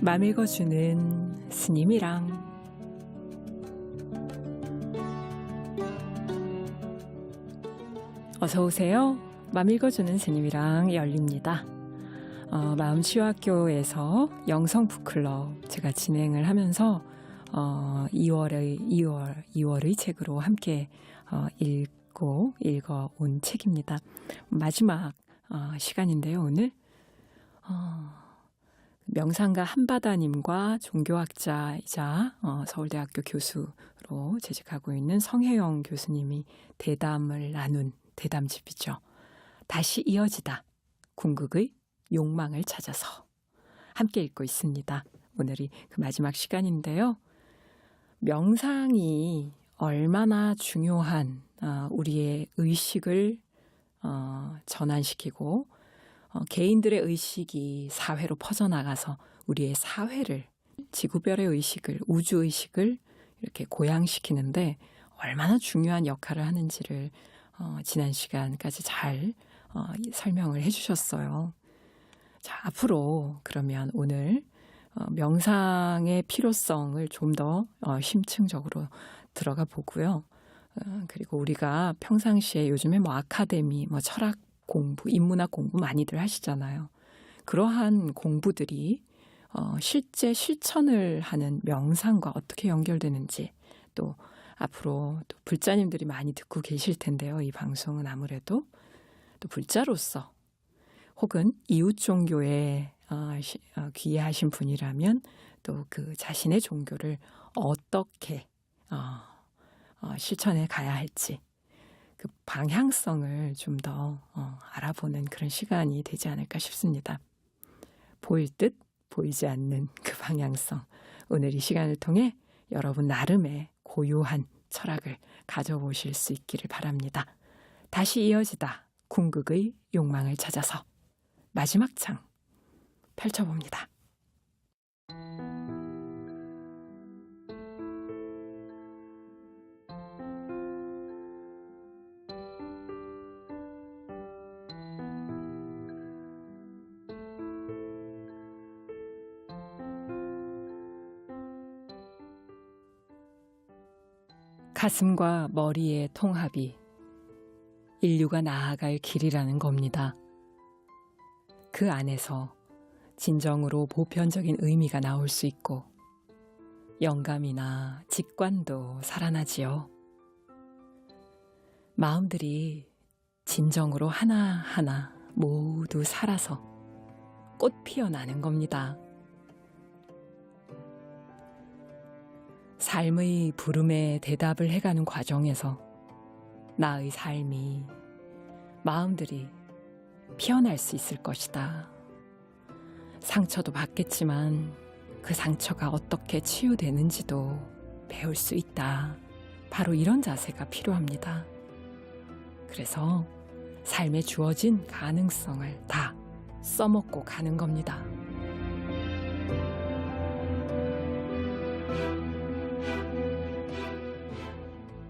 맘 읽어주는 스님이랑 어서오세요. 맘 읽어주는 스님이랑 열립니다. 마음치유학교에서 영성북클럽 제가 진행을 하면서 2월의 책으로 함께 읽어온 책입니다. 마지막 시간인데요. 오늘 명상가 한바다님과 종교학자이자 서울대학교 교수로 재직하고 있는 성혜영 교수님이 대담을 나눈 대담집이죠. 다시 이어지다. 궁극의 욕망을 찾아서 함께 읽고 있습니다. 오늘이 그 마지막 시간인데요. 명상이 얼마나 중요한 우리의 의식을 전환시키고 개인들의 의식이 사회로 퍼져나가서 우리의 사회를, 지구별의 의식을, 우주의식을 이렇게 고양시키는데 얼마나 중요한 역할을 하는지를 지난 시간까지 잘 설명을 해주셨어요. 자, 앞으로 그러면 오늘 명상의 필요성을 좀 더 심층적으로 들어가 보고요. 그리고 우리가 평상시에 요즘에 아카데미, 철학 공부, 인문학 공부 많이들 하시잖아요. 그러한 공부들이 실제 실천을 하는 명상과 어떻게 연결되는지, 또 앞으로 또 불자님들이 많이 듣고 계실 텐데요. 이 방송은 아무래도 또 불자로서 혹은 이웃 종교에 귀의하신 분이라면 또 그 자신의 종교를 어떻게 실천해 가야 할지 그 방향성을 좀 더 알아보는 그런 시간이 되지 않을까 싶습니다. 보일 듯 보이지 않는 그 방향성. 오늘 이 시간을 통해 여러분 나름의 고유한 철학을 가져보실 수 있기를 바랍니다. 다시 이어지다. 궁극의 욕망을 찾아서 마지막 창 펼쳐봅니다. 가슴과 머리의 통합이 인류가 나아갈 길이라는 겁니다. 그 안에서 진정으로 보편적인 의미가 나올 수 있고 영감이나 직관도 살아나지요. 마음들이 진정으로 하나하나 모두 살아서 꽃 피어나는 겁니다. 삶의 부름에 대답을 해가는 과정에서 나의 삶이, 마음들이 피어날 수 있을 것이다. 상처도 받겠지만 그 상처가 어떻게 치유되는지도 배울 수 있다. 바로 이런 자세가 필요합니다. 그래서 삶에 주어진 가능성을 다 써먹고 가는 겁니다.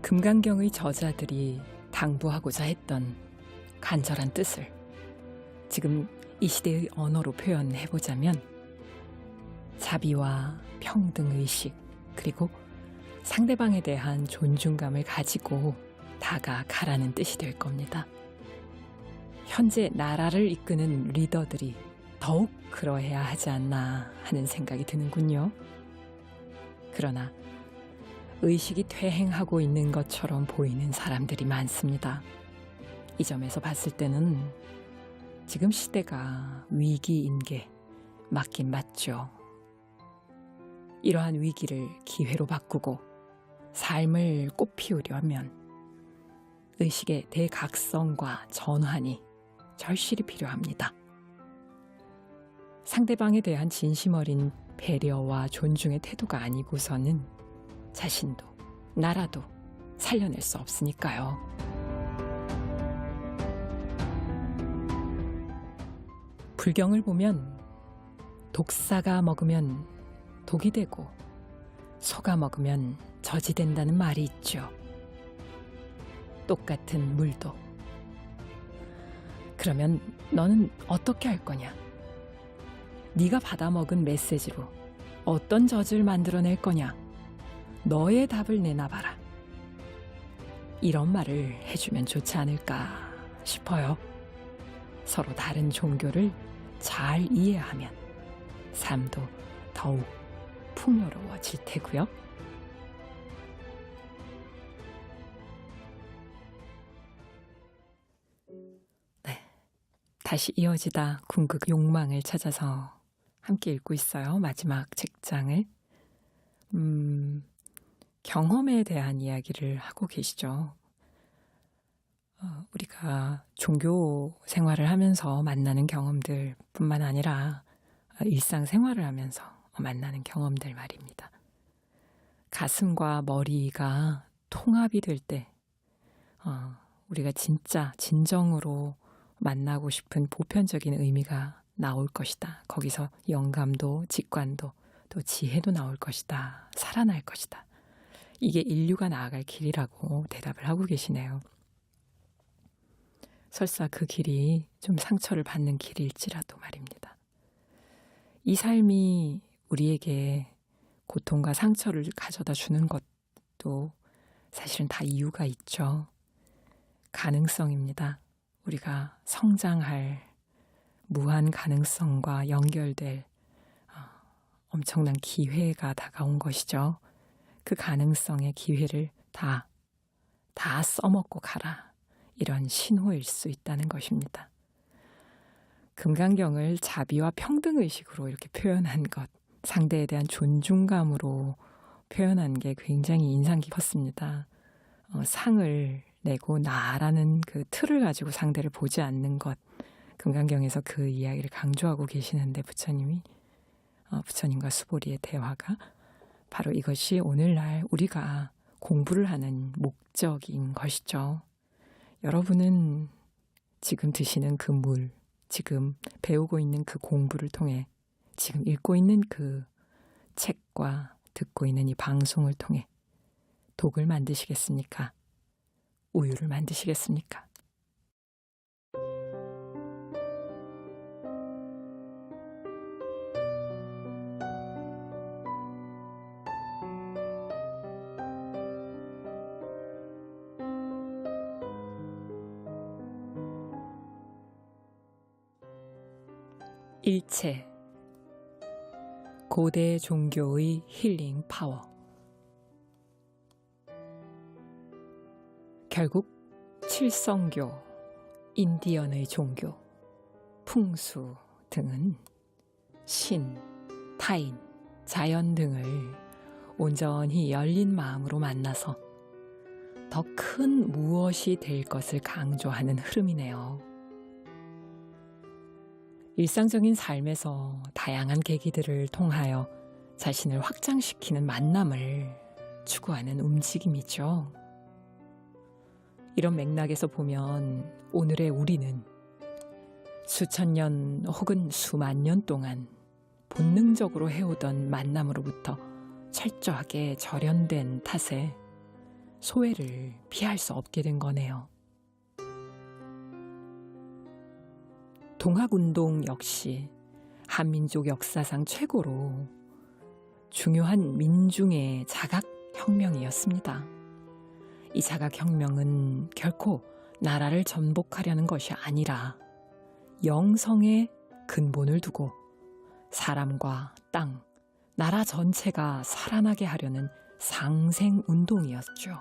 금강경의 저자들이 당부하고자 했던 간절한 뜻을 지금 이 시대의 언어로 표현해보자면 자비와 평등의식, 그리고 상대방에 대한 존중감을 가지고 다가가라는 뜻이 될 겁니다. 현재 나라를 이끄는 리더들이 더욱 그러해야 하지 않나 하는 생각이 드는군요. 그러나 의식이 퇴행하고 있는 것처럼 보이는 사람들이 많습니다. 이 점에서 봤을 때는 지금 시대가 위기인 게 맞긴 맞죠. 이러한 위기를 기회로 바꾸고 삶을 꽃피우려면 의식의 대각성과 전환이 절실히 필요합니다. 상대방에 대한 진심 어린 배려와 존중의 태도가 아니고서는 자신도 나라도 살려낼 수 없으니까요. 불경을 보면 독사가 먹으면 독이 되고 소가 먹으면 젖이 된다는 말이 있죠. 똑같은 물도. 그러면 너는 어떻게 할 거냐? 네가 받아먹은 메시지로 어떤 젖을 만들어낼 거냐? 너의 답을 내놔봐라. 이런 말을 해주면 좋지 않을까 싶어요. 서로 다른 종교를 잘 이해하면 삶도 더욱 풍요로워질 테고요. 네, 다시 이어지다 궁극 욕망을 찾아서 함께 읽고 있어요. 마지막 책장을. 경험에 대한 이야기를 하고 계시죠. 우리가 종교 생활을 하면서 만나는 경험들 뿐만 아니라 일상생활을 하면서 만나는 경험들 말입니다. 가슴과 머리가 통합이 될 때 우리가 진짜 진정으로 만나고 싶은 보편적인 의미가 나올 것이다. 거기서 영감도 직관도 또 지혜도 나올 것이다. 살아날 것이다. 이게 인류가 나아갈 길이라고 대답을 하고 계시네요. 설사 그 길이 좀 상처를 받는 길일지라도 말입니다. 이 삶이 우리에게 고통과 상처를 가져다 주는 것도 사실은 다 이유가 있죠. 가능성입니다. 우리가 성장할 무한 가능성과 연결될 엄청난 기회가 다가온 것이죠. 그 가능성의 기회를 다 써먹고 가라. 이런 신호일 수 있다는 것입니다. 금강경을 자비와 평등의식으로 이렇게 표현한 것, 상대에 대한 존중감으로 표현한 게 굉장히 인상 깊었습니다. 상을 내고 나라는 그 틀을 가지고 상대를 보지 않는 것, 금강경에서 그 이야기를 강조하고 계시는데 부처님과 수보리의 대화가 바로 이것이 오늘날 우리가 공부를 하는 목적인 것이죠. 여러분은 지금 드시는 그 물, 지금 배우고 있는 그 공부를 통해 지금 읽고 있는 그 책과 듣고 있는 이 방송을 통해 독을 만드시겠습니까? 우유를 만드시겠습니까? 일체 고대 종교의 힐링 파워. 결국 칠성교, 인디언의 종교, 풍수 등은 신, 타인, 자연 등을 온전히 열린 마음으로 만나서 더 큰 무엇이 될 것을 강조하는 흐름이네요. 일상적인 삶에서 다양한 계기들을 통하여 자신을 확장시키는 만남을 추구하는 움직임이죠. 이런 맥락에서 보면 오늘의 우리는 수천 년 혹은 수만 년 동안 본능적으로 해오던 만남으로부터 철저하게 절연된 탓에 소외를 피할 수 없게 된 거네요. 동학운동 역시 한민족 역사상 최고로 중요한 민중의 자각혁명이었습니다. 이 자각혁명은 결코 나라를 전복하려는 것이 아니라 영성의 근본을 두고 사람과 땅, 나라 전체가 살아나게 하려는 상생운동이었죠.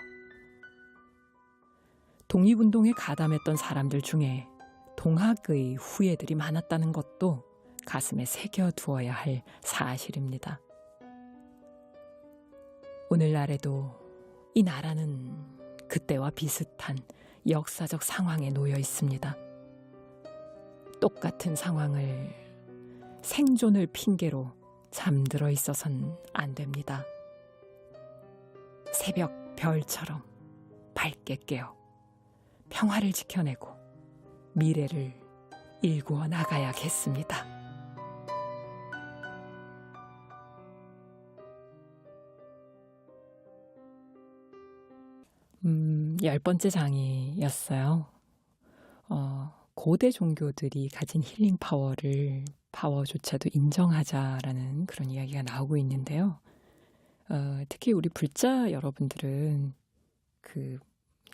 독립운동에 가담했던 사람들 중에 동학의 후예들이 많았다는 것도 가슴에 새겨두어야 할 사실입니다. 오늘날에도 이 나라는 그때와 비슷한 역사적 상황에 놓여 있습니다. 똑같은 상황을 생존을 핑계로 잠들어 있어선 안 됩니다. 새벽 별처럼 밝게 깨어 평화를 지켜내고 미래를 일구어 나가야겠습니다. 10번째 장이었어요. 고대 종교들이 가진 힐링 파워조차도 인정하자라는 그런 이야기가 나오고 있는데요. 특히 우리 불자 여러분들은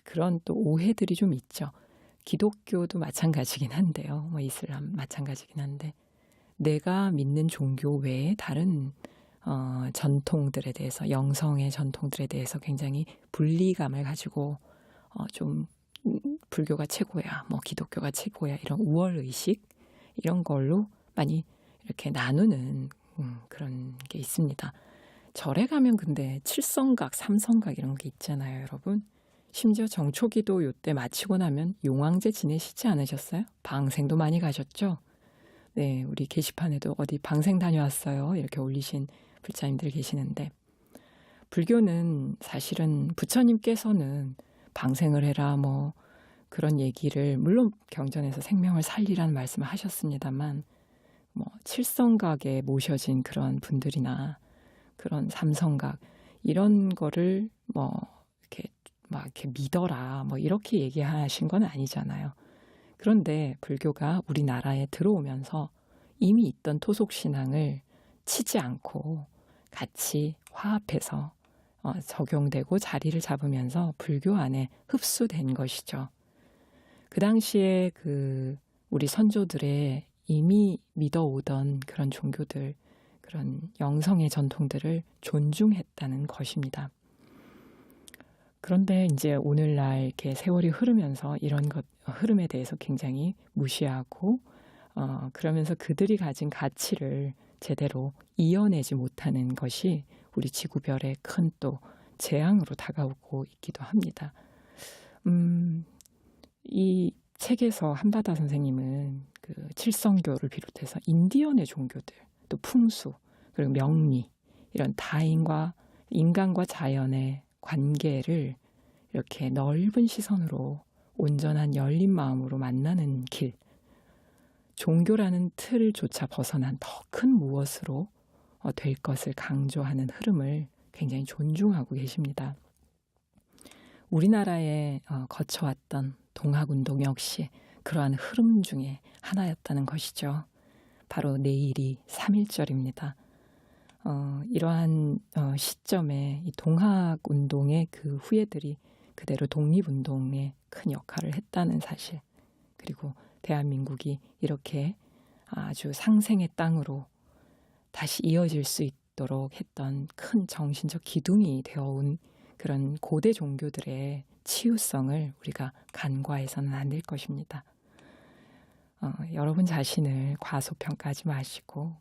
그런 또 오해들이 좀 있죠. 기독교도 마찬가지긴 한데요. 이슬람 마찬가지긴 한데 내가 믿는 종교 외에 다른 전통들에 대해서, 영성의 전통들에 대해서 굉장히 분리감을 가지고 좀 불교가 최고야, 기독교가 최고야, 이런 우월의식 이런 걸로 많이 이렇게 나누는 그런 게 있습니다. 절에 가면 근데 칠성각, 삼성각 이런 게 있잖아요, 여러분. 심지어 정초기도 요때 마치고 나면 용왕제 지내시지 않으셨어요? 방생도 많이 가셨죠? 네, 우리 게시판에도 어디 방생 다녀왔어요 이렇게 올리신 불자님들 계시는데, 불교는 사실은 부처님께서는 방생을 해라 그런 얘기를, 물론 경전에서 생명을 살리라는 말씀을 하셨습니다만, 칠성각에 모셔진 그런 분들이나 그런 삼성각 이런 거를 이렇게 믿어라 이렇게 얘기하신 건 아니잖아요. 그런데 불교가 우리나라에 들어오면서 이미 있던 토속신앙을 치지 않고 같이 화합해서 적용되고 자리를 잡으면서 불교 안에 흡수된 것이죠. 그 당시에 우리 선조들의 이미 믿어오던 그런 종교들, 그런 영성의 전통들을 존중했다는 것입니다. 그런데 이제 오늘날 이렇게 세월이 흐르면서 이런 흐름에 대해서 굉장히 무시하고 그러면서 그들이 가진 가치를 제대로 이어내지 못하는 것이 우리 지구별의 큰 또 재앙으로 다가오고 있기도 합니다. 이 책에서 한바다 선생님은 칠성교를 비롯해서 인디언의 종교들, 또 풍수, 그리고 명리, 이런 인간과 자연의 관계를 이렇게 넓은 시선으로 온전한 열린 마음으로 만나는 길, 종교라는 틀조차 벗어난 더 큰 무엇으로 될 것을 강조하는 흐름을 굉장히 존중하고 계십니다. 우리나라에 거쳐왔던 동학운동 역시 그러한 흐름 중에 하나였다는 것이죠. 바로 내일이 3.1절입니다. 이러한 시점에 이 동학운동의 그 후예들이 그대로 독립운동에 큰 역할을 했다는 사실, 그리고 대한민국이 이렇게 아주 상생의 땅으로 다시 이어질 수 있도록 했던 큰 정신적 기둥이 되어온 그런 고대 종교들의 치유성을 우리가 간과해서는 안 될 것입니다. 여러분 자신을 과소평가하지 마시고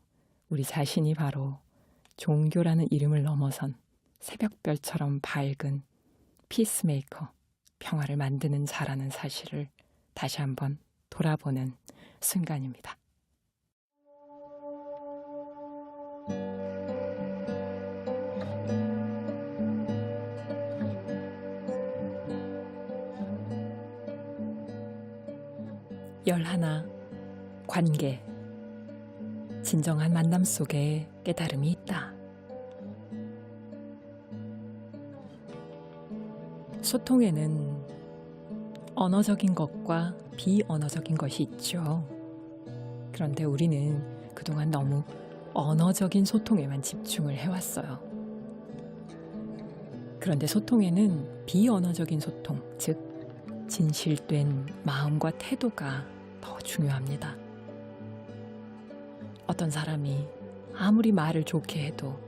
우리 자신이 바로 종교라는 이름을 넘어선 새벽별처럼 밝은 피스메이커, 평화를 만드는 자라는 사실을 다시 한번 돌아보는 순간입니다. 열하나, 관계. 진정한 만남 속에 깨달음이 있다. 소통에는 언어적인 것과 비언어적인 것이 있죠. 그런데 우리는 그동안 너무 언어적인 소통에만 집중을 해왔어요. 그런데 소통에는 비언어적인 소통, 즉 진실된 마음과 태도가 더 중요합니다. 어떤 사람이 아무리 말을 좋게 해도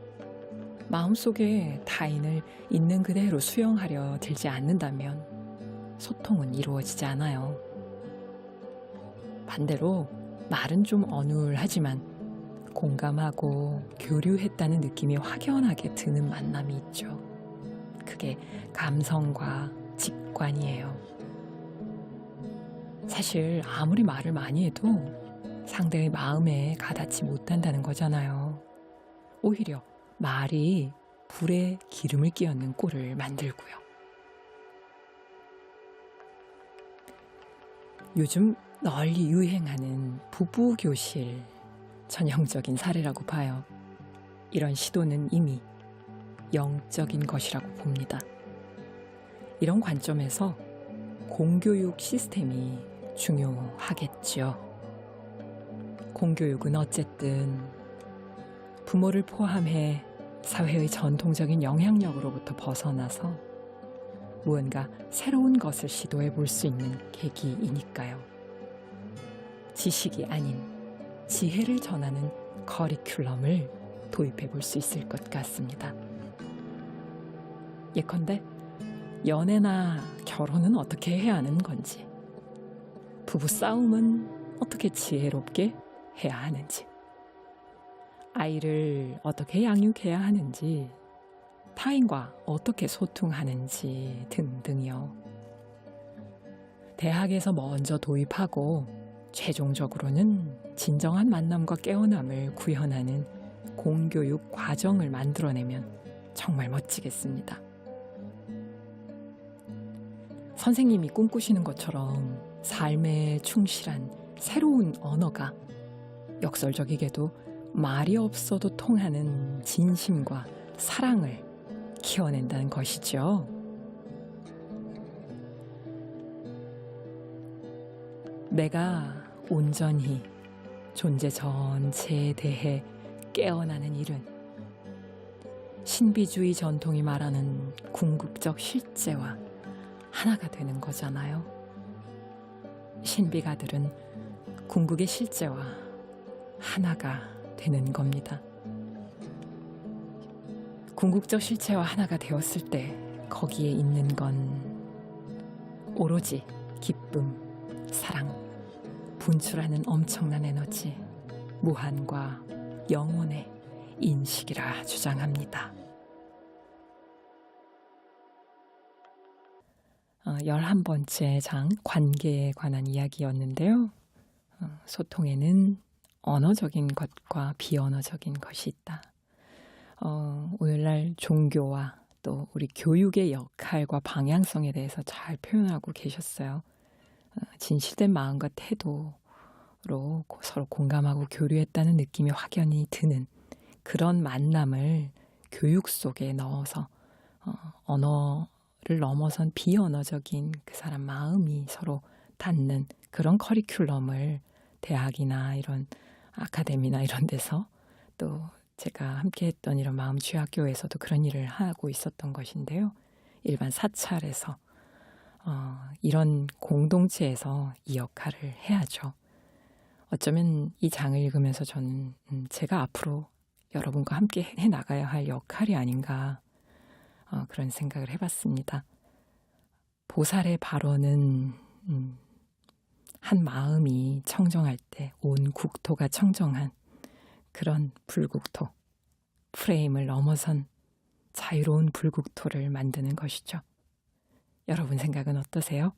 마음속에 타인을 있는 그대로 수용하려 들지 않는다면 소통은 이루어지지 않아요. 반대로 말은 좀 어눌하지만 공감하고 교류했다는 느낌이 확연하게 드는 만남이 있죠. 그게 감성과 직관이에요. 사실 아무리 말을 많이 해도 상대의 마음에 가닿지 못한다는 거잖아요. 오히려 말이 불에 기름을 끼얹는 꼴을 만들고요. 요즘 널리 유행하는 부부교실, 전형적인 사례라고 봐요. 이런 시도는 이미 영적인 것이라고 봅니다. 이런 관점에서 공교육 시스템이 중요하겠죠. 공교육은 어쨌든 부모를 포함해 사회의 전통적인 영향력으로부터 벗어나서 무언가 새로운 것을 시도해 볼 수 있는 계기이니까요. 지식이 아닌 지혜를 전하는 커리큘럼을 도입해 볼 수 있을 것 같습니다. 예컨대 연애나 결혼은 어떻게 해야 하는 건지, 부부 싸움은 어떻게 지혜롭게 해야 하는지, 아이를 어떻게 양육해야 하는지, 타인과 어떻게 소통하는지 등등이요. 대학에서 먼저 도입하고 최종적으로는 진정한 만남과 깨어남을 구현하는 공교육 과정을 만들어내면 정말 멋지겠습니다. 선생님이 꿈꾸시는 것처럼 삶에 충실한 새로운 언어가 역설적이게도 말이 없어도 통하는 진심과 사랑을 키워낸다는 것이죠. 내가 온전히 존재 전체에 대해 깨어나는 일은 신비주의 전통이 말하는 궁극적 실제와 하나가 되는 거잖아요. 신비가들은 궁극의 실제와 하나가 되는 겁니다. 궁극적 실체와 하나가 되었을 때 거기에 있는 건 오로지 기쁨, 사랑, 분출하는 엄청난 에너지, 무한과 영혼의 인식이라 주장합니다. 11번째 장, 관계에 관한 이야기였는데요. 소통에는 언어적인 것과 비언어적인 것이 있다. 오늘날 종교와 또 우리 교육의 역할과 방향성에 대해서 잘 표현하고 계셨어요. 진실된 마음과 태도로 서로 공감하고 교류했다는 느낌이 확연히 드는 그런 만남을 교육 속에 넣어서 언어를 넘어선 비언어적인 그 사람 마음이 서로 닿는 그런 커리큘럼을 대학이나 이런 아카데미나 이런 데서, 또 제가 함께 했던 이런 마음주의학교에서도 그런 일을 하고 있었던 것인데요. 일반 사찰에서 이런 공동체에서 이 역할을 해야죠. 어쩌면 이 장을 읽으면서 저는 제가 앞으로 여러분과 함께 해나가야 할 역할이 아닌가 그런 생각을 해봤습니다. 보살의 발언은 한 마음이 청정할 때 온 국토가 청정한 그런 불국토, 프레임을 넘어선 자유로운 불국토를 만드는 것이죠. 여러분 생각은 어떠세요?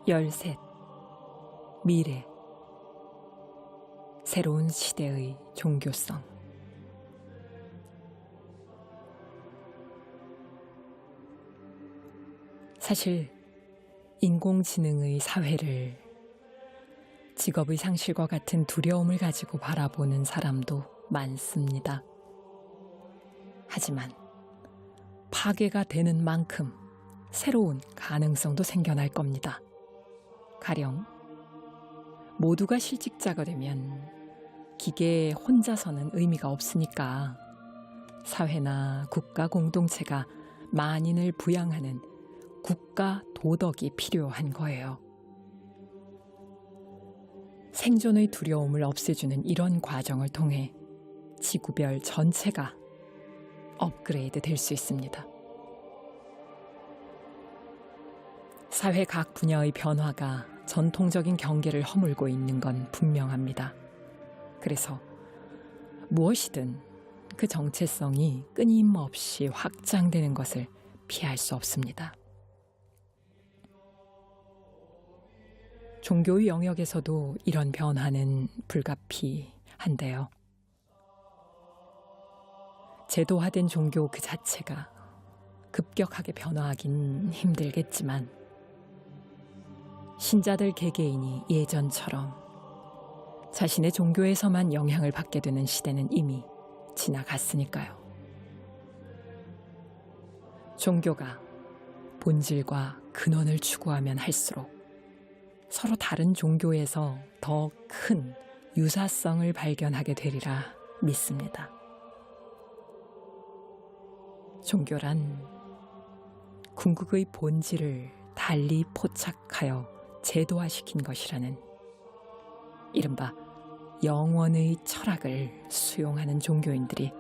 열셋, 미래, 새로운 시대의 종교성. 사실 인공지능의 사회를 직업의 상실과 같은 두려움을 가지고 바라보는 사람도 많습니다. 하지만 파괴가 되는 만큼 새로운 가능성도 생겨날 겁니다. 가령 모두가 실직자가 되면 기계에 혼자서는 의미가 없으니까 사회나 국가 공동체가 만인을 부양하는 국가 도덕이 필요한 거예요. 생존의 두려움을 없애주는 이런 과정을 통해 지구별 전체가 업그레이드 될 수 있습니다. 사회 각 분야의 변화가 전통적인 경계를 허물고 있는 건 분명합니다. 그래서 무엇이든 그 정체성이 끊임없이 확장되는 것을 피할 수 없습니다. 종교의 영역에서도 이런 변화는 불가피한데요. 제도화된 종교 그 자체가 급격하게 변화하긴 힘들겠지만 신자들 개개인이 예전처럼 자신의 종교에서만 영향을 받게 되는 시대는 이미 지나갔으니까요. 종교가 본질과 근원을 추구하면 할수록 서로 다른 종교에서 더 큰 유사성을 발견하게 되리라 믿습니다. 종교란 궁극의 본질을 달리 포착하여 제도화시킨 것이라는 이른바 영원의 철학을 수용하는 종교인들이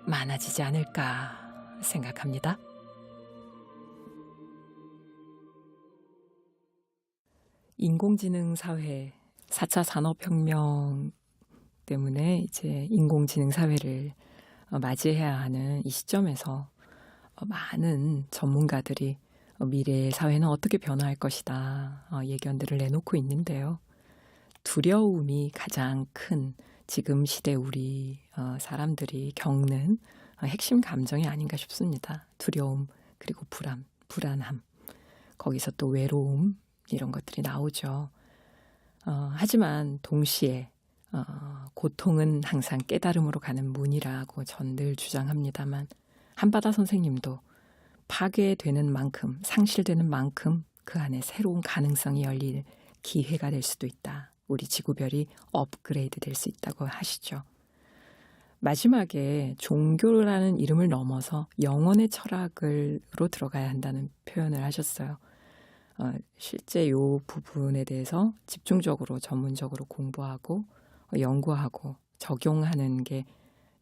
많아지지 않을까 생각합니다. 인공지능 사회, 4차 산업혁명 때문에 이제 인공지능 사회를 맞이해야 하는 이 시점에서 많은 전문가들이 미래의 사회는 어떻게 변화할 것이다 예견들을 내놓고 있는데요. 두려움이 가장 큰 지금 시대 우리 사람들이 겪는 핵심 감정이 아닌가 싶습니다. 두려움, 그리고 불안함, 거기서 또 외로움 이런 것들이 나오죠. 하지만 동시에 고통은 항상 깨달음으로 가는 문이라고 전 늘 주장합니다만 한바다 선생님도 파괴되는 만큼, 상실되는 만큼 그 안에 새로운 가능성이 열릴 기회가 될 수도 있다. 우리 지구별이 업그레이드 될 수 있다고 하시죠. 마지막에 종교라는 이름을 넘어서 영혼의 철학으로 들어가야 한다는 표현을 하셨어요. 실제 이 부분에 대해서 집중적으로 전문적으로 공부하고 연구하고 적용하는 게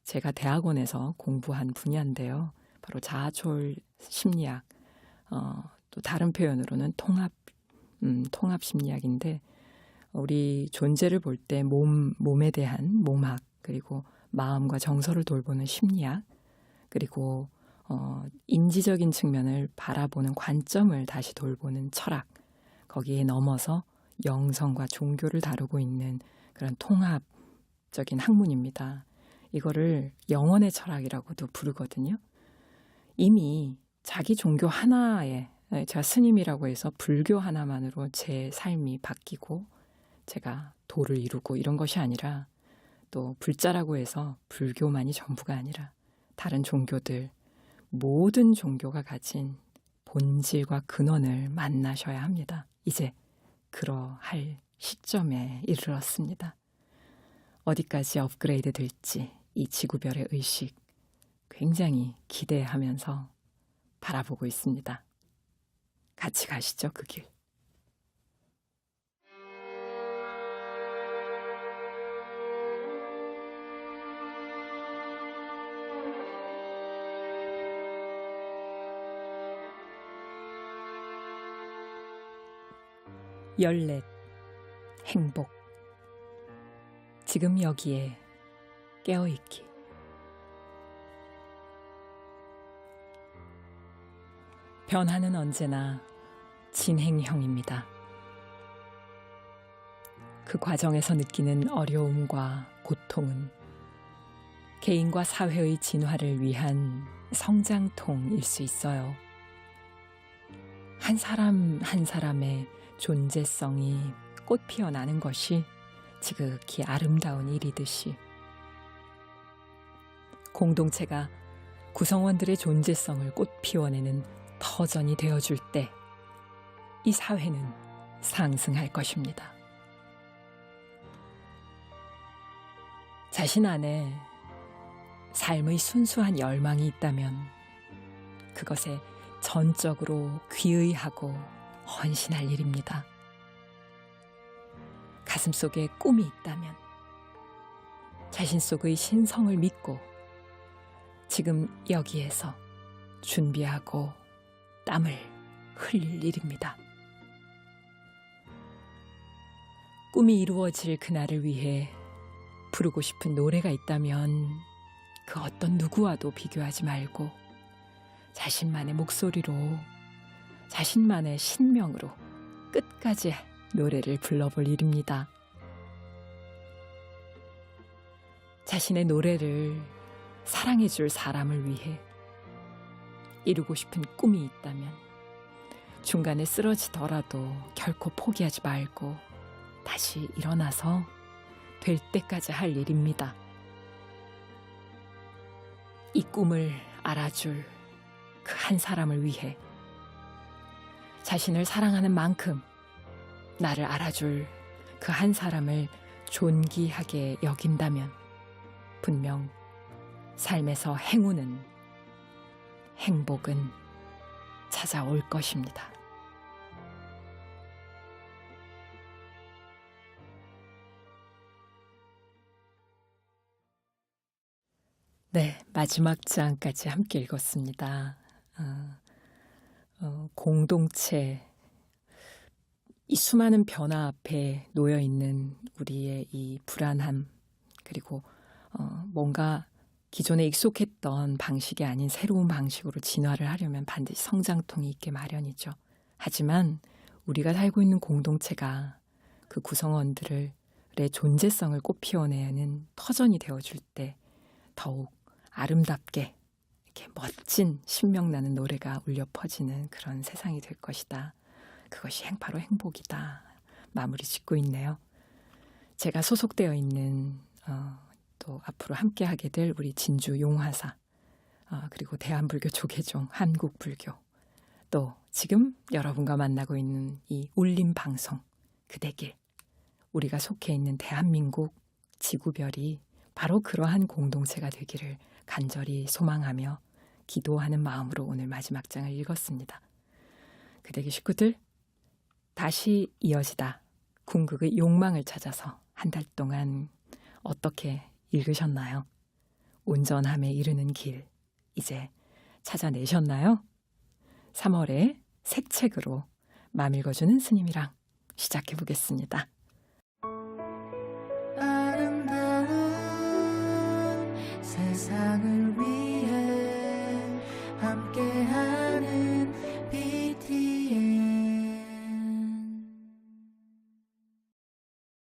제가 대학원에서 공부한 분야인데요. 바로 자아초월 심리학, 또 다른 표현으로는 통합 심리학인데 우리 존재를 볼 때 몸에 대한 몸학, 그리고 마음과 정서를 돌보는 심리학, 그리고 인지적인 측면을 바라보는 관점을 다시 돌보는 철학, 거기에 넘어서 영성과 종교를 다루고 있는 그런 통합적인 학문입니다. 이거를 영혼의 철학이라고도 부르거든요. 이미 자기 종교 하나에, 제가 스님이라고 해서 불교 하나만으로 제 삶이 바뀌고 제가 도를 이루고 이런 것이 아니라, 또 불자라고 해서 불교만이 전부가 아니라 다른 종교들, 모든 종교가 가진 본질과 근원을 만나셔야 합니다. 이제 그러할 시점에 이르렀습니다. 어디까지 업그레이드 될지 이 지구별의 의식 굉장히 기대하면서 바라보고 있습니다. 같이 가시죠, 그 길. 열넷 행복. 지금 여기에 깨어있기. 변화는 언제나 진행형입니다. 그 과정에서 느끼는 어려움과 고통은 개인과 사회의 진화를 위한 성장통일 수 있어요. 한 사람 한 사람의 존재성이 꽃 피어나는 것이 지극히 아름다운 일이듯이 공동체가 구성원들의 존재성을 꽃 피워내는 터전이 되어줄 때 이 사회는 상승할 것입니다. 자신 안에 삶의 순수한 열망이 있다면 그것에 전적으로 귀의하고 헌신할 일입니다. 가슴속에 꿈이 있다면 자신 속의 신성을 믿고 지금 여기에서 준비하고 땀을 흘릴 일입니다. 꿈이 이루어질 그날을 위해 부르고 싶은 노래가 있다면 그 어떤 누구와도 비교하지 말고 자신만의 목소리로, 자신만의 신명으로 끝까지 노래를 불러볼 일입니다. 자신의 노래를 사랑해줄 사람을 위해 이루고 싶은 꿈이 있다면 중간에 쓰러지더라도 결코 포기하지 말고 다시 일어나서 될 때까지 할 일입니다. 이 꿈을 알아줄 그 한 사람을 위해 자신을 사랑하는 만큼 나를 알아줄 그 한 사람을 존귀하게 여긴다면 분명 삶에서 행운은, 행복은 찾아올 것입니다. 네, 마지막 장까지 함께 읽었습니다. 공동체, 이 수많은 변화 앞에 놓여 있는 우리의 이 불안함, 그리고 뭔가 기존에 익숙했던 방식이 아닌 새로운 방식으로 진화를 하려면 반드시 성장통이 있게 마련이죠. 하지만 우리가 살고 있는 공동체가 그 구성원들의 존재성을 꽃피워내는 터전이 되어줄 때 더욱 아름답게 이렇게 멋진 신명나는 노래가 울려 퍼지는 그런 세상이 될 것이다. 그것이 바로 행복이다. 마무리 짓고 있네요. 제가 소속되어 있는 또 앞으로 함께하게 될 우리 진주 용화사, 그리고 대한불교 조계종 한국불교, 또 지금 여러분과 만나고 있는 이 울림 방송 그대길, 우리가 속해 있는 대한민국 지구별이 바로 그러한 공동체가 되기를 간절히 소망하며 기도하는 마음으로 오늘 마지막 장을 읽었습니다. 그대길 식구들, 다시 이어지다 궁극의 욕망을 찾아서 한 달 동안 어떻게 읽으셨나요? 온전함에 이르는 길, 이제 찾아내셨나요? 3월에 새 책으로 맘 읽어주는 스님이랑 시작해 보겠습니다.